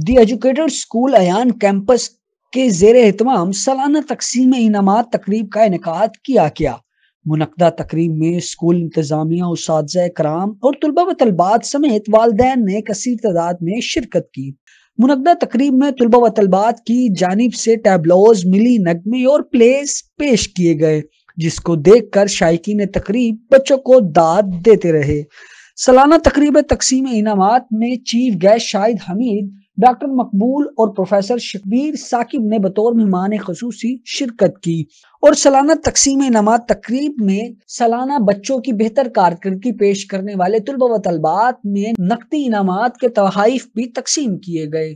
दी educated school Ayan campus के ज़ेर एहतमाम सालाना तकसीम इनामात तकरीब का इनेकाद किया गया। मुनक्दा तकरीब में स्कूल इंतजामिया, उस्ताद कराम और तुलबा व तलबात समेत वालदैन ने कसीर तादाद में शिरकत की। मुनक्दा तकरीब में तुलबा व तलबात की जानिब से टैबलोज, मिली नगमे और प्लेस पेश किए गए, जिसको देखकर शायकीन तकरीब बच्चों को दाद देते रहे। सालाना तकरीब तकसीम इनामात में chief guest Shahid Hamid, doctor मकबूल और प्रोफेसर शब्बीर साकिब ने बतौर मेहमान खसूसी शिरकत की और सालाना तकसीम इनामात तकरीब में सालाना बच्चों की बेहतर कारकर्दगी पेश करने वाले तुलबा व तलबात में नकदी इनामात के तोहाइफ भी तकसीम किए गए।